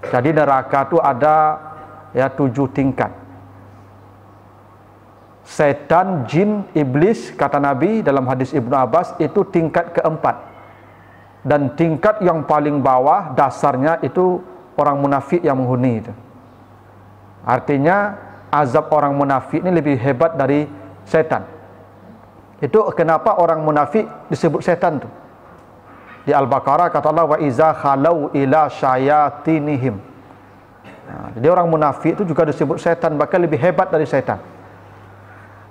Jadi neraka itu ada ya 7 tingkat. Setan, jin, iblis, kata Nabi dalam hadis Ibnu Abbas, itu tingkat keempat. Dan tingkat yang paling bawah dasarnya itu orang munafik yang menghuni itu. Artinya azab orang munafik ini lebih hebat dari setan. Itu kenapa orang munafik disebut setan tuh. Di Al-Baqarah kata Allah, wa iza khalau ila syayatinihim. Nah, jadi orang munafik itu juga disebut setan, bahkan lebih hebat dari setan.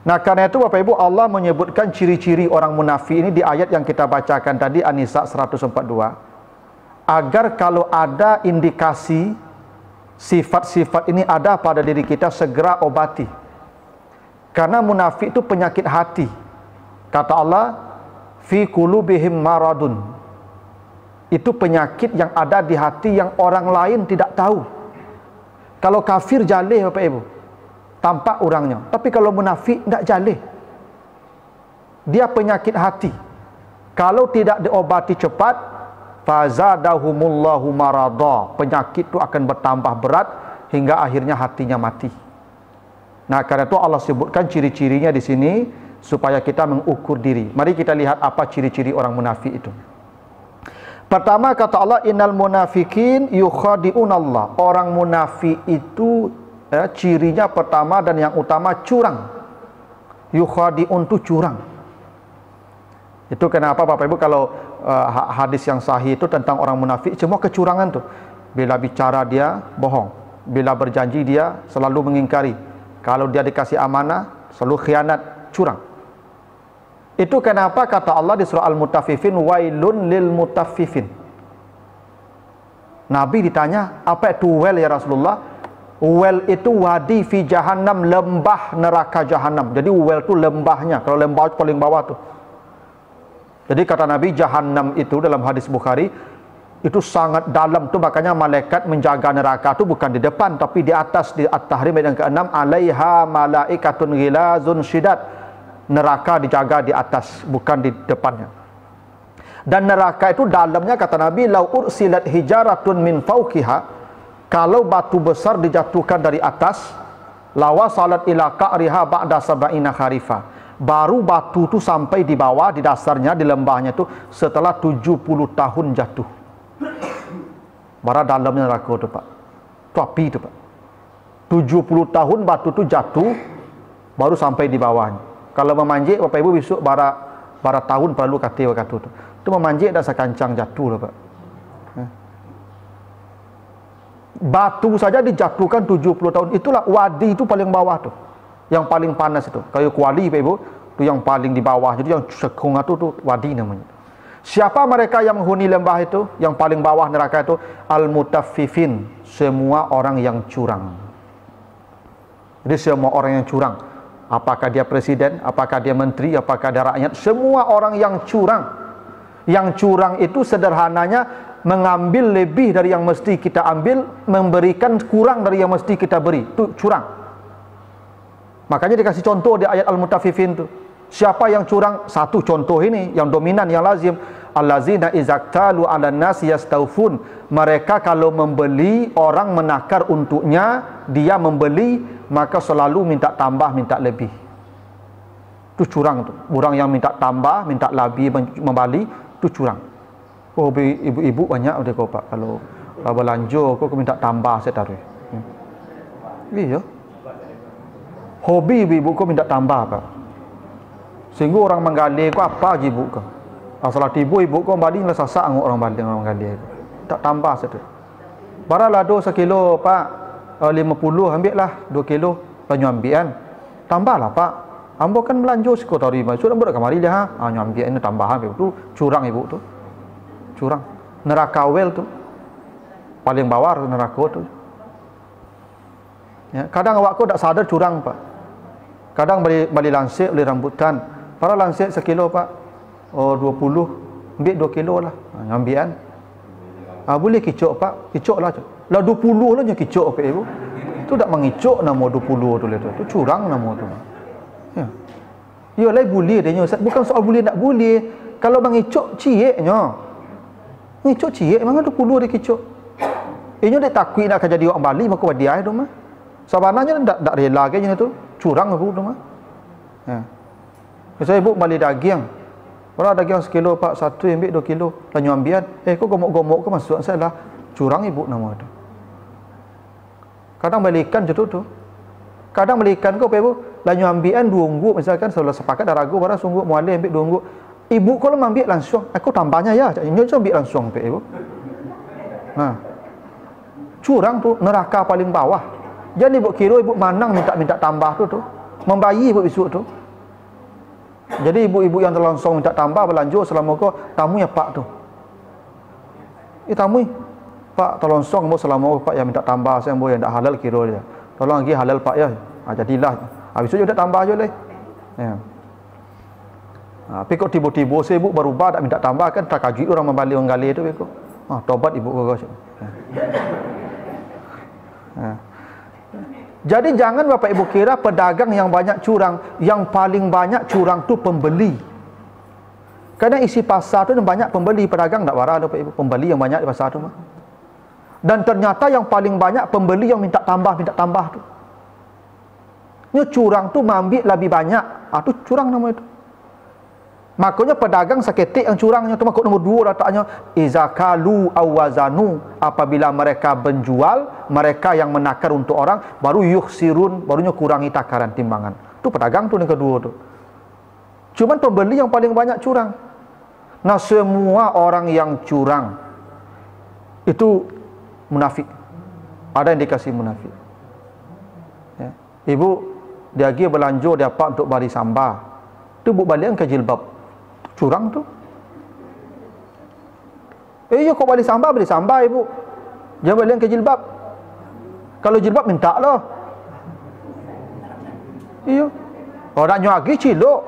Nah, karena itu Bapak Ibu, Allah menyebutkan ciri-ciri orang munafik ini di ayat yang kita bacakan tadi, An-Nisa 142, agar kalau ada indikasi sifat-sifat ini ada pada diri kita, segera obati. Karena munafik itu penyakit hati. Kata Allah, fi qulubihim maradun. Itu penyakit yang ada di hati yang orang lain tidak tahu. Kalau kafir jaleh Bapak Ibu, tampak orangnya. Tapi kalau munafik tidak jaleh. Dia penyakit hati. Kalau tidak diobati cepat, fazadahumullahu marada. Penyakit itu akan bertambah berat hingga akhirnya hatinya mati. Nah, karena itu Allah sebutkan ciri-cirinya di sini supaya kita mengukur diri. Mari kita lihat apa ciri-ciri orang munafik itu. Pertama kata Allah, innal munafikin yukhadi'unallah. Orang munafik itu cirinya pertama dan yang utama curang. Yukhadi'un itu curang. Itu kenapa Bapak Ibu kalau hadis yang sahih itu tentang orang munafik, semua kecurangan tuh. Bila bicara dia bohong, bila berjanji dia selalu mengingkari, kalau dia dikasih amanah selalu khianat, curang. Itu kenapa kata Allah di surah Al-Mutaffifin, wailun lil mutaffifin. Nabi ditanya, apa itu well ya Rasulullah? Well itu wadi fi jahannam, lembah neraka jahannam. Jadi well itu lembahnya. Kalau lembah itu paling bawah tuh. Jadi kata Nabi, jahannam itu dalam hadis Bukhari itu sangat dalam tuh, makanya malaikat menjaga neraka itu bukan di depan tapi di atas. Di At-Tahrim ayat yang ke-6, alaiha malaikatun ghilazun syidad. Neraka dijaga di atas, bukan di depannya. Dan neraka itu dalamnya kata Nabi, lau ursilat hijaratun min fauqiha, kalau batu besar dijatuhkan dari atas, lawa salat ila qa'riha ba'da sab'ina kharifa, baru batu itu sampai di bawah, di dasarnya, di lembahnya itu setelah 70 tahun jatuh. Bara dalamnya neraka itu Pak, itu api itu Pak. 70 tahun batu itu jatuh baru sampai di bawahnya. Kalau memanjik Bapak Ibu besok bara tahun perlu kata tu. Itu memanjik dah sekancang jatuh lah Pak. Batu saja dijatuhkan 70 tahun. Itulah wadi itu paling bawah tu. Yang paling panas itu. Kayu kuali Bapak Ibu, tu yang paling di bawah. Jadi yang sekung itu tu wadi namanya. Siapa mereka yang menghuni lembah itu? Yang paling bawah neraka itu al-mutaffifin, semua orang yang curang. Jadi semua orang yang curang. Apakah dia presiden, apakah dia menteri, apakah dia rakyat, semua orang yang curang. Yang curang itu sederhananya mengambil lebih dari yang mesti kita ambil, memberikan kurang dari yang mesti kita beri. Itu curang. Makanya dikasih contoh di ayat Al-Mutaffifin itu. Siapa yang curang? Satu contoh ini yang dominan, yang lazim. Allazina izaktalu 'alan nasi yastaufun. Mereka kalau membeli, orang menakar untuknya, dia membeli, maka selalu minta tambah, minta lebih. Itu curang tu. Orang yang minta tambah, minta lebih, membali, itu curang. Oh, ibu-ibu banyak udah kau Pak, kalau belanja kau minta tambah saya taruh. Iya. Hobi ibu-ibu kau minta tambah Pak. Sehingga orang menggali kau apa je ibu kau. Asal ibu kau balik lah sasak orang balik orang menggali. Tak tambah satu. Baralah 2 sekilo Pak. 50 ambil lah 2 kilo banyak ambilan. Tambahlah Pak. Ambo kan belanja siko tarima. Sudah buat kamari dia ha. Ambil ini tambahan itu curang ibu tu. Curang. Neraka well tu. Paling bawah neraka tu. Ya, kadang awak ko tak sadar curang Pak. Kadang beli lansir, beli rambutan. Para lansir sekilo Pak. Oh 20. Ambil 2 kilo lah. Ambilan. Boleh kicok Pak. Kicok lah. Lah 20 lah yang kicok Pak Ibu. Itu tak mengicok nama 20 tu lah tu. Itu curang nama tu. Ya. Ya lah boleh dia Ustaz. Bukan soal boleh tak boleh. Kalau mengicok cieknya. Ngicok ciek memang 20 dia kicok. Ini dia takut nak jadi orang Bali maka wadiah tu mah. Sebenarnya tak rela ke tu. Curang ibu tu mah. Ya. Misalnya ibu beli daging. Orang daging sekilo pak, satu ambil 2 kilo. Lanyu ambian. Kau gomok-gomok ke masuk saya lah. Curang ibu nama tu. Kadang belikan je tu. Kadang belikan kau ibu. Lanyu ambian 2 ungguk misalkan kalau sepakat dah ragu barang sungguh mualih ambil 2 ungguk. Ibu kalau ambil langsung. Aku tambahnya ya. Ini ambil langsung pe ibu. Curang tu neraka paling bawah. Jadi ibu kira ibu manang minta tambah tu. Membayi ibu besok tu. Jadi ibu-ibu yang terlangsung minta tambah belanja selama kau tamu ya pak tu. Tamu pak terlangsung mau selama pak yang minta tambah saya mau yang tak halal kira dia. Tolong lagi halal pak ya. Jadilah. Habis tu dia tambah je leh. Ya. Tapi kok tiba-tiba saya ibu berubah tak minta tambah kan tak kaji orang membalik orang gali tu ibu. Tobat ibu kau. Jadi jangan Bapak Ibu kira pedagang yang banyak curang, yang paling banyak curang tu pembeli. Kadang isi pasar tu banyak pembeli, pedagang tak warah Bapak Ibu, pembeli yang banyak di pasar tu mah. Dan ternyata yang paling banyak pembeli yang minta tambah tu. Ini curang tu mengambil lebih banyak, tu curang nama itu. Makanya pedagang saketik yang curangnya tu makut nombor 2 letaknya izakalu awazanu, apabila mereka menjual, mereka yang menakar untuk orang baru yukhsirun, barunya kurangi takaran timbangan. Tu pedagang tu yang kedua tu. Cuman pembeli yang paling banyak curang. Nah, semua orang yang curang itu munafik. Ada yang dikasih munafik. Ya. Ibu dia pergi belanja dia apa untuk bari sambal. Tu bu balik ke jilbab. Curang tu. Ya kau beli sambal ibu. Jangan beli ke jilbab. Kalau jilbab minta lah. Iya. Orang nyuagi cilok.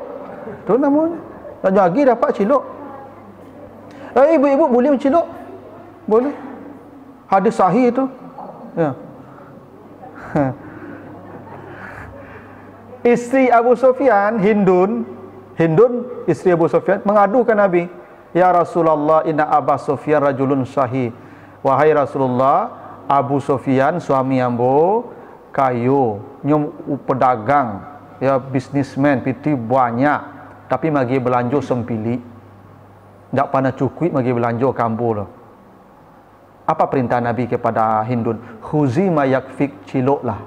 Tu namanya. Nak nyuagi dapat cilok. Ibu-ibu boleh mencilok? Boleh. Hadis sahih tu. Ya. Isteri Abu Sufyan, Hindun, isteri Abu Sufyan mengadukan Nabi, "Ya Rasulullah, inna Abu Sufyan rajulun syahih." Wahai Rasulullah, Abu Sufyan suami ambo kayu, nyum pedagang, ya bisnismen, piti banyak, tapi magi belanja sempili. Tak pandai cukup magi belanja kambo lah. Apa perintah Nabi kepada Hindun? Khuzi ma yakfik, ciloklah.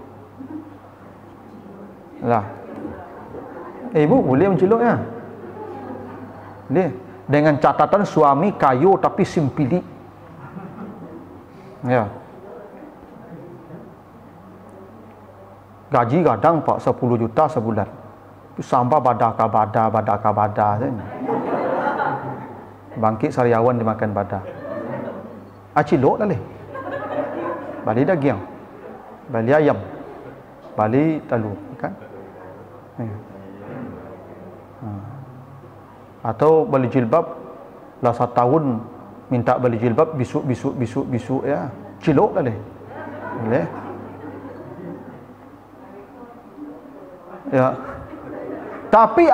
Lah. Ibu boleh mencilok ya? Boleh. Dengan catatan suami kayu tapi simpili. Ya. Gaji kadang pak 10 juta sebulan. Sambal badaka bada kan. Bangkit sariawan dimakan bada. Cilok lah leh. Bali daging. Bali ayam. Bali telur kan? Ya. Atau beli jilbab lah 1 tahun minta beli jilbab bisuk ya. Cilok dah leh. Boleh. Ya. Tapi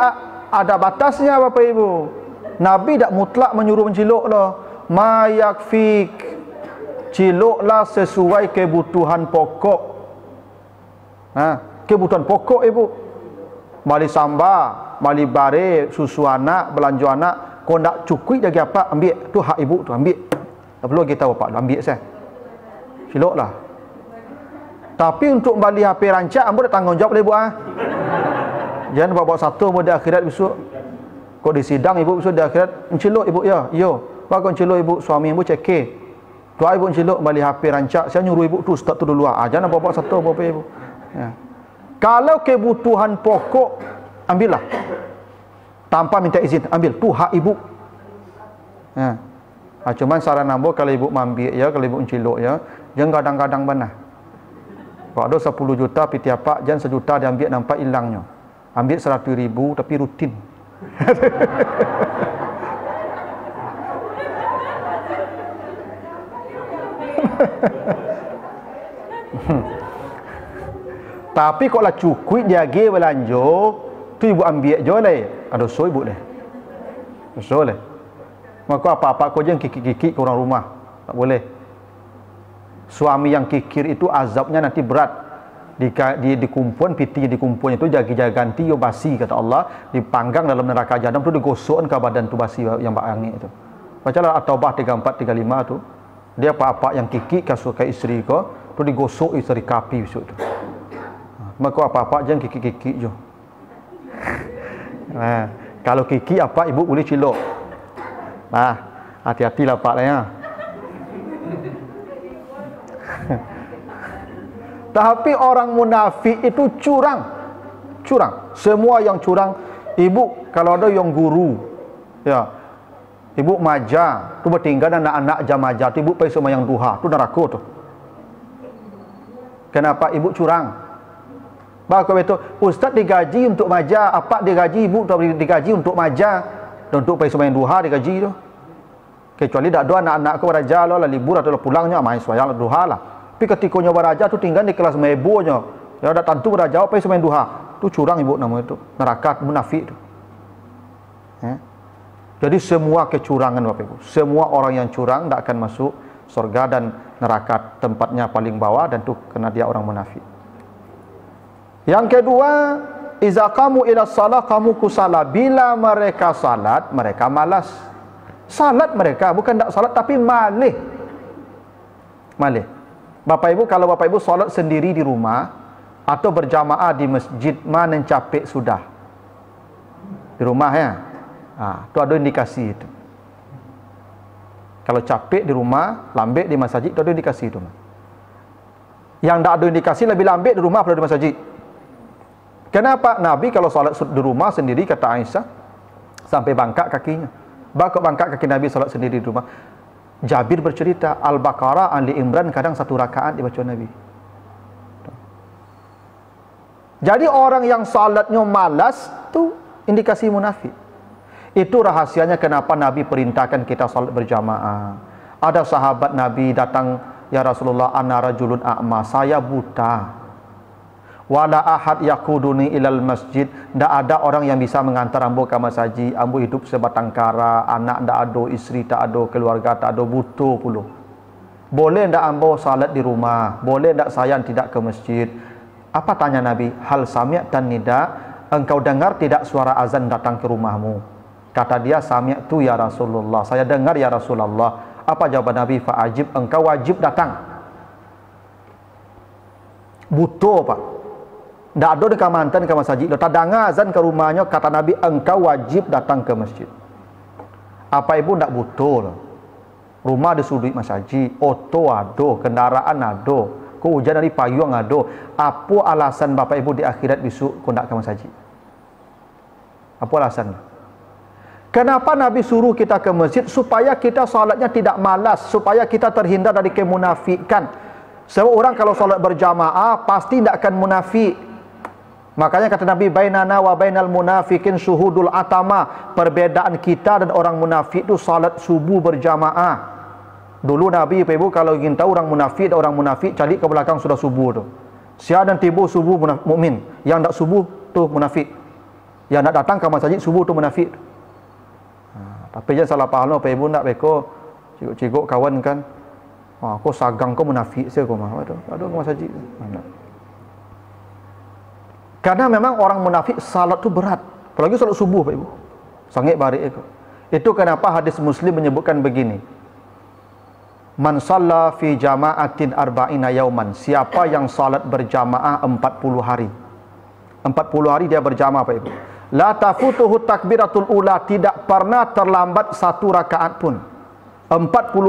ada batasnya Bapak Ibu. Nabi tak mutlak menyuruh mencilok lah. Ma yakfik. Ciloklah sesuai kebutuhan pokok. Kebutuhan pokok Ibu. Bali sambal, bali bare, susu anak, belanja anak, kau nak cukup lagi apa, ambil. Tu hak ibu tu, ambil. Tak perlu kita bapak, ambil saya. Siloklah. Tapi untuk bali HP rancak, ambo dah tanggungjawab boleh buat. Jangan bawa satu ambo di akhirat besok. Kau di sidang ibu besok di akhirat, encilok ibu ya. Yo. Bagi encilok ibu, suami ibu cekeh. Doa ibu encilok bali HP rancak, saya nyuruh ibu tu start tu dulu. Jangan bawa satu bapak ibu. Ya. Kalau kebutuhan pokok, ambillah. Tanpa minta izin, ambil. Tu hak ibu. Ya. Cuman saran ambo kalau ibu mambil ya, kalau ibu encilok ya, jangan kadang-kadang benar. Kalau ada 10 juta piti apa, jangan 1 juta diambil nampak hilangnya. Ambil 100.000 tapi rutin. Tapi kalau lah cukup dia pergi belanja, tu ibu ambil je lah. Ada so ibu dah. So lah. Maka apa-apa kau jangan kikik-kikik ke orang rumah. Tak boleh. Suami yang kikir itu azabnya nanti berat. Dia dikumpul, pitinya dikumpul itu jaga ganti yo basi kata Allah, dipanggang dalam neraka jahanam tu, digosokkan ke badan tu basi yang bangi itu. Bacalah At-Taubah 34 35 tu. Dia apa-apa yang kikir ke isteri ko, tu digosok isteri kapi besok tu. Maka apa-apa jangan kikir-kikir je. Nah, kalau kikir apa ibu boleh cilok. Nah, hati-hatilah Pak ya. Tapi orang munafik itu curang. Curang. Semua yang curang. Ibu kalau ada yang guru, ya, ibu maja, tu bertinggal anak-anak jam maja, tu ibu pergi sembahyang duha, tu neraka tu. Kenapa ibu curang? Bagus betul. Ustaz digaji untuk maja, apa digaji ibu tu digaji untuk maja, dan untuk pergi sembahyang duha digaji tu. Kecuali tak ada anak-anak ke beraja lah libur atau pulangnya main sembahyang duha lah. Tapi ketika nyoba beraja tu tinggal di kelas mebonya, ya ada tentu beraja apa sembahyang duha. Tu curang ibu nama itu, neraka munafik tu. Jadi semua kecurangan Bapak Ibu, semua orang yang curang tak akan masuk surga dan neraka tempatnya paling bawah, dan tu kena dia orang munafik. Yang kedua, iza qamu ila shalah qamu kusala, bila mereka salat mereka malas. Salat mereka bukan tak salat tapi malih. Malih. Bapak Ibu, kalau Bapak Ibu salat sendiri di rumah atau berjamaah di masjid, mana capek sudah di rumah ya. Tu ada indikasi itu. Kalau capek di rumah, lambek di masjid, tu ada indikasi itu. Yang tak ada indikasi lebih lambek di rumah daripada di masjid. Kenapa? Nabi kalau salat di rumah sendiri, kata Aisyah, sampai bangkak kakinya. Bangkak kaki Nabi salat sendiri di rumah. Jabir bercerita, Al-Baqarah, Ali Imran kadang satu rakaat dibaca Nabi. Jadi orang yang salatnya malas tu indikasi munafik. Itu rahasianya kenapa Nabi perintahkan kita salat berjamaah. Ada sahabat Nabi datang, ya Rasulullah, ana rajulun a'ma, saya buta. Wala ahad yakuduni ilal masjid, ndak ada orang yang bisa mengantar ambo ke masjid. Ambo hidup sebatang kara, anak ndak ada, isteri tak ada, keluarga tak ada, butuh puluh. Boleh ndak ambo salat di rumah? Boleh ndak saya tidak ke masjid? Apa tanya Nabi? Hal sami'tan nida, engkau dengar tidak suara azan datang ke rumahmu? Kata dia, sami'tu ya Rasulullah, saya dengar ya Rasulullah. Apa jawaban Nabi? Fa'ajib, engkau wajib datang. Butuh Pak. Tak ada dekat mantan ke masjid. Tak dengar azan ke rumahnya, kata Nabi, engkau wajib datang ke masjid. Apa ibu tak betul? Rumah ada sudut masjid, auto ada, kendaraan ada, kau hujan dari payung ada. Apa alasan bapak ibu di akhirat besok kau tak ke masjid? Apa alasan? Kenapa Nabi suruh kita ke masjid? Supaya kita salatnya tidak malas, supaya kita terhindar dari kemunafikan. Sebab orang kalau salat berjamaah pasti tidak akan munafik. Makanya kata Nabi, bainana wa bainal munafikin syuhudul atama, perbedaan kita dan orang munafik itu salat subuh berjamaah. Dulu Nabi ibu kalau ingin tahu orang munafik dan orang munafik, cari ke belakang sudah subuh tu. Siang dan tiba subuh mukmin, yang tak subuh tu munafik. Yang nak datang ke masjid subuh tu munafik. Tapi jangan salah faham lah, ibu nak beko cikgu kawan kan. Kau sagang kau munafik saya kau mah. Aduh ke masjid. Mana? Karena memang orang munafik salat tu berat. Apalagi salat subuh Pak Ibu. Sangat barik itu. Itu kenapa hadis Muslim menyebutkan begini. Man shalla fi jama'atin arba'ina yauman. Siapa yang salat berjamaah 40 hari. 40 hari dia berjamaah Pak Ibu. La tafutuhu takbiratul ula, tidak pernah terlambat satu rakaat pun. 40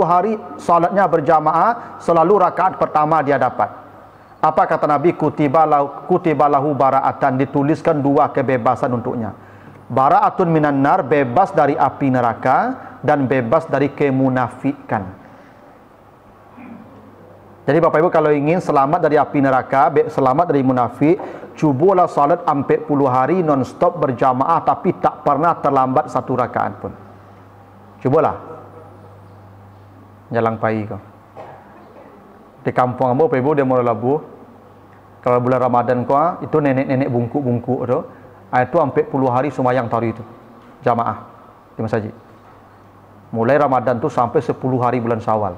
hari salatnya berjamaah, selalu rakaat pertama dia dapat. Apa kata Nabi? Kutibalahu bara'atan, dituliskan dua kebebasan untuknya. Bara'atun minan nar, bebas dari api neraka, dan bebas dari kemunafikan. Jadi Bapak Ibu kalau ingin selamat dari api neraka, selamat dari munafik, cubalah salat 40 hari non-stop berjamaah tapi tak pernah terlambat satu rakaat pun. Cubalah. Jalan pai kau. Di kampung ambo Bapak Ibu dia mula labu. Kalau bulan Ramadan kau itu nenek-nenek bungkuk-bungkuk tu, itu 40 hari sembahyang tarawih itu jamaah di masjid. Mulai Ramadan tu sampai 10 hari bulan Syawal.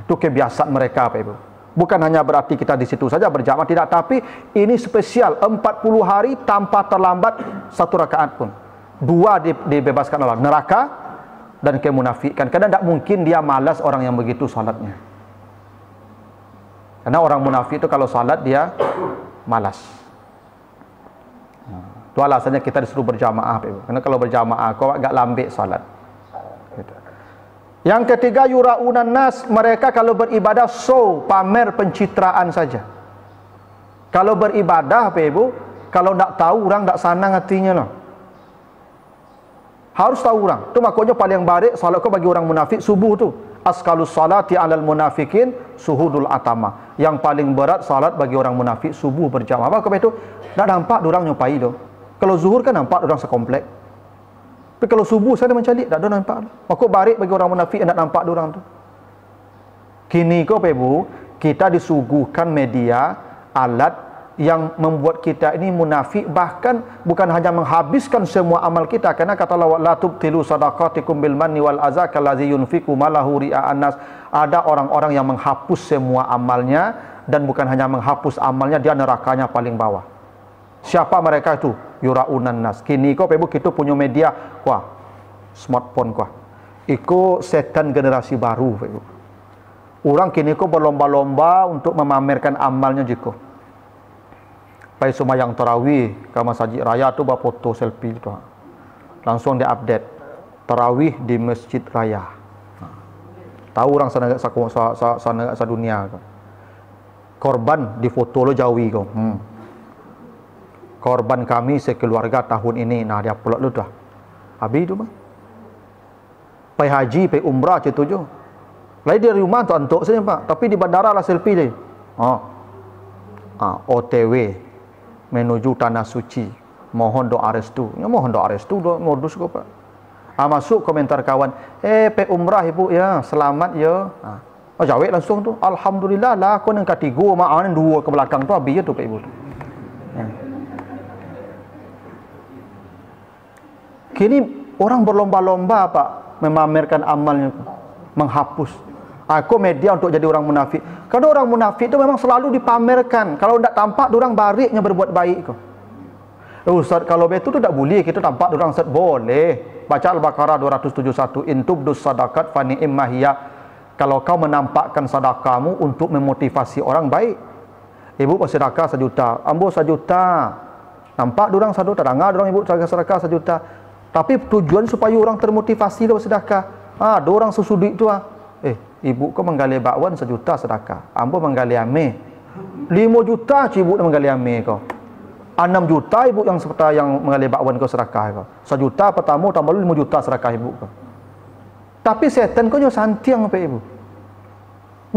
Itu kebiasaan mereka Pak Ibu. Bukan hanya berarti kita di situ saja berjamaah, tidak, tapi ini spesial 40 hari tanpa terlambat satu rakaat pun. 2 dibebaskan Allah, neraka dan kemunafikan. Karena tidak mungkin dia malas orang yang begitu salatnya. Karena orang munafik itu kalau salat dia malas. Itu alasannya kita disuruh berjamaah Pak Ibu. Karena kalau berjamaah kau agak lambat salat. Gitu. Yang ketiga, yura'unan nas, mereka kalau beribadah pamer pencitraan saja. Kalau beribadah Pak Ibu, kalau tak tahu orang tak senang hatinya lah. Harus tahu orang. Itu makanya paling baik salat kau bagi orang munafik subuh tu. Askalus salati alal munafikin suhudul atama. Yang paling berat salat bagi orang munafik subuh berjamaah. Apa itu? Tak nampak orang nyupai tu. Kalau zuhur kan nampak orang sekomplek. Tapi kalau subuh saya mencari, tak ada nampak. Maka barik bagi orang munafik yang tak nampak orang tu. Kini kau Pak Ibu, kita disuguhkan media, alat yang membuat kita ini munafik, bahkan bukan hanya menghabiskan semua amal kita. Karena kata Allah, la tubtilu sadaqatikum bil manni wal adza kallazi yunfiqu malahu ria'an nas. Ada orang-orang yang menghapus semua amalnya, dan bukan hanya menghapus amalnya, dia nerakanya paling bawah. Siapa mereka itu? Yura'unan nas. Kini kau Pak Ibu, kita punya media kuah, smartphone kuah. Iko setan generasi baru Pak Ibu. Orang kini kau berlomba-lomba untuk memamerkan amalnya jiko. Pai sembahyang tarawih ke masjid raya tu bawa foto selfie tu. Langsung dia update tarawih di masjid raya. Tahu orang sana dunia. Korban di foto lo jauhi kau. Korban kami sekeluarga tahun ini. Nah dia pulak lu dah. Habis tu mah. Pai haji, pai umrah macam tu je. Lain di rumah tu antuk saja Pak. Tapi di bandara lah selfie dia. OTW menuju tanah suci. Mohon doa restu. Ya mohon doa restu, doa modus kau Pak. Masuk komentar kawan. Pai umrah ibu ya, selamat ya. Jawab langsung tu. Alhamdulillah lah. Kau yang ketiga, mak dua ke belakang tu habis tu Pak Ibu. Kini orang berlomba-lomba Pak memamerkan amalnya, menghapus. Aku media untuk jadi orang munafik. Kalau orang munafik itu memang selalu dipamerkan. Kalau tidak tampak orang baliknya berbuat baik kau. Ustaz, kalau betul tu tak boleh kita tampak orang Ustaz. Boleh. Baca Al-Baqarah 271, in tubdus sadaqat fa ni'ma hiya. Kalau kau menampakkan sedekahmu untuk memotivasi orang baik. Ibu bersedekah 1 juta, ambo 1 juta. Nampak orang 1 juta, dengar orang ibu sedekah 1 juta. Tapi tujuan supaya orang termotivasi dalam sedekah. Ada orang sesudik tu ibu kau menggali bakwan 1 juta sedekah. Ambo menggali ame 5 juta ibu menggali ame kau. 6 juta ibu yang seperti yang menggali bakwan kau sedekah kau. 1 juta pertama tambah 5 juta sedekah ibu kau. Tapi setan kau nyo santiang Pak Ibu.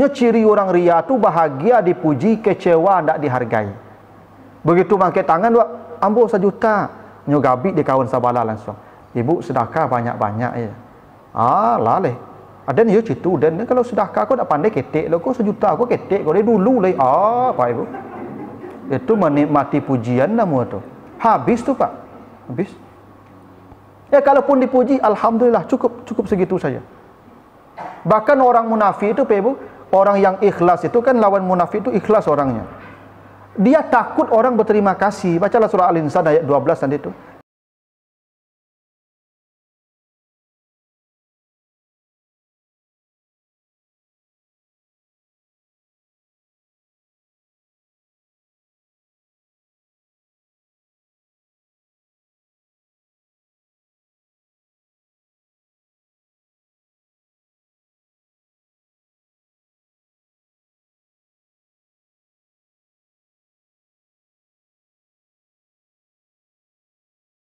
Nyo ciri orang ria tu bahagia dipuji, kecewa ndak dihargai. Begitu mangkat tangan ambo 1 juta, nyo gabi di kawan sabala langsung. Ibu sedekah banyak-banyak ya. Laleh. Ada ni citu dan kalau sedekah kau tak pandai ketek lah, kau 1 juta kau ketek kau dari dulu lah. Pak Ibu. Itu menikmati pujian nama tu. Habis tu Pak. Habis. Kalaupun dipuji alhamdulillah cukup segitu saja. Bahkan orang munafik itu Pak Ibu, orang yang ikhlas itu kan lawan munafik itu ikhlas orangnya. Dia takut orang berterima kasih. Bacalah surah Al-Insan ayat 12 tadi itu.